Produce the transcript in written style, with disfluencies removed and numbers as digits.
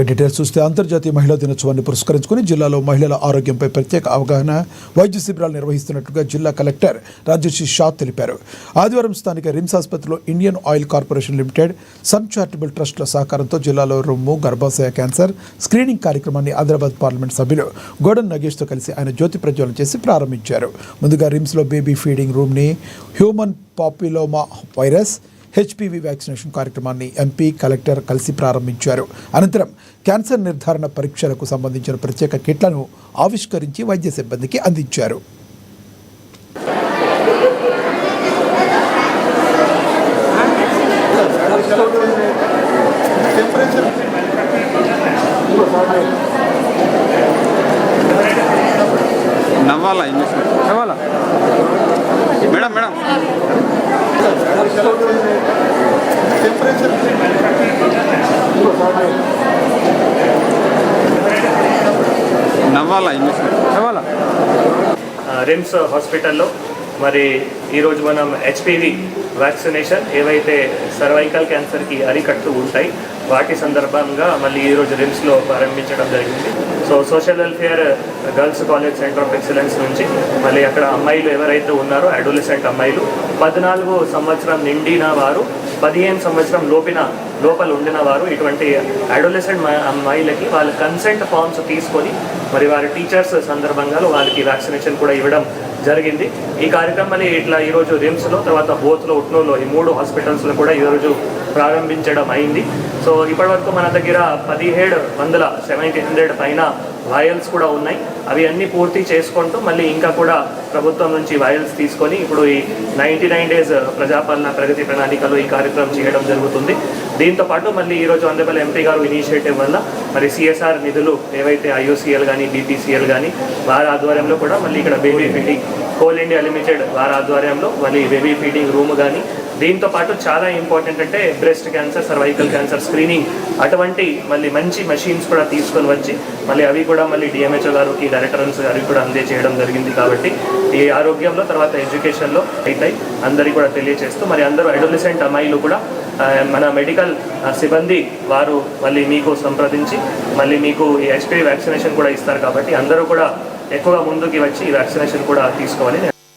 Details చూస్తే అంతర్జాతీయ మహిళా దినోత్సవాన్ని పురస్కరించుకుని జిల్లాలో మహిళల ఆరోగ్యంపై ప్రత్యేక అవగాహన వైద్య శిబిరాలు నిర్వహిస్తున్నట్టుగా జిల్లా కలెక్టర్ రాజశ్రీ షా తెలిపారు. ఆదివారం స్థానిక రిమ్స్ ఆసుపత్రిలో Indian Oil Corporation Limited, sun charitable ట్రస్టుల సహకారంతో జిల్లాలో రొమ్ము, గర్భాశయ క్యాన్సర్ స్క్రీనింగ్ కార్యక్రమాన్ని ఆదిలాబాద్ పార్లమెంట్ సభ్యులు గోడన్ నగేష్తో కలిసి ఆయన జ్యోతి ప్రజ్వలన చేసి ప్రారంభించారు. ముందుగా రిమ్స్లో బేబీ ఫీడింగ్ రూమ్ని, human papilloma virus HPV vaccination కార్యక్రమాన్ని ఎంపీ, కలెక్టర్ కలిసి ప్రారంభించారు. అనంతరం క్యాన్సర్ నిర్ధారణ పరీక్షలకు సంబంధించిన ప్రత్యేక కిట్లను ఆవిష్కరించి వైద్య సిబ్బందికి అందించారు. మేడం మేడం రిమ్స్ హాస్పిటల్లో మరి ఈరోజు మనం హెచ్పివి వ్యాక్సినేషన్ ఏవైతే సర్వైకల్ క్యాన్సర్కి అరికట్టు ఉంటాయి వాటి సందర్భంగా మళ్ళీ ఈరోజు రిమ్స్లో ప్రారంభించడం జరిగింది. So social welfare girls college centre of excellence నుంచి మళ్ళీ అక్కడ అమ్మాయిలు ఎవరైతే ఉన్నారో అడోలసెంట్ అమ్మాయిలు 14 సంవత్సరం నిండిన వారు, 15 సంవత్సరం లోపల ఉండిన వారు, ఇటువంటి అడోలసెంట్ అమ్మాయిలకి వాళ్ళ కన్సెంట్ ఫామ్స్ తీసుకొని మరి వారి టీచర్స్ సందర్భంగా వాళ్ళకి వ్యాక్సినేషన్ కూడా ఇవ్వడం జరిగింది. ఈ కార్యక్రమాన్ని ఇట్లా ఈరోజు రిమ్స్లో, తర్వాత బోత్లో, ఉట్నూరులో ఈ 3 హాస్పిటల్స్లో కూడా ఈరోజు ప్రారంభించడం అయింది. సో ఇప్పటివరకు మన దగ్గర 1700 పైన వాయల్స్ కూడా ఉన్నాయి. అవి అన్నీ పూర్తి చేసుకుంటూ మళ్ళీ ఇంకా కూడా ప్రభుత్వం నుంచి వాయల్స్ తీసుకొని ఇప్పుడు ఈ 99 డేస్ ప్రజాపాలన ప్రగతి ప్రణాళికలో ఈ కార్యక్రమం చేయడం జరుగుతుంది. దీంతోపాటు మళ్ళీ ఈరోజు ఆనరబుల్ ఎంపీ గారు ఇనిషియేటివ్ వల్ల మరి సిఎస్ఆర్ నిధులు ఏవైతే ఐఓసిఎల్ కానీ, బీపీసీఎల్ కానీ వారి ఆధ్వర్యంలో కూడా మళ్ళీ ఇక్కడ baby feeding, coal India limited వారి ఆధ్వర్యంలో మళ్ళీ బేబీ ఫీడింగ్ రూమ్ కానీ, దీంతో పాటు చాలా ఇంపార్టెంట్ అంటే breast cancer, cervical cancer screening అటువంటి మళ్ళీ మంచి మెషిన్స్ కూడా తీసుకొని వచ్చి మళ్ళీ అవి కూడా మళ్ళీ డిఎంహెచ్ఓ గారికి, డైరెక్టర్స్ గారికి కూడా అందజేయడం జరిగింది. కాబట్టి ఈ ఆరోగ్యంలో తర్వాత ఎడ్యుకేషన్లో అవుతాయి అందరికీ కూడా తెలియజేస్తూ మరి అందరూ అడోలసెంట్ అమ్మాయిలు కూడా మన మెడికల్ సిబ్బంది వారు మళ్ళీ మీకు సంప్రదించి మళ్ళీ మీకు ఈ హెచ్పివి వ్యాక్సినేషన్ కూడా ఇస్తారు. కాబట్టి అందరూ కూడా ఎక్కువగా ముందుకి వచ్చి ఈ వ్యాక్సినేషన్ కూడా తీసుకోవాలి.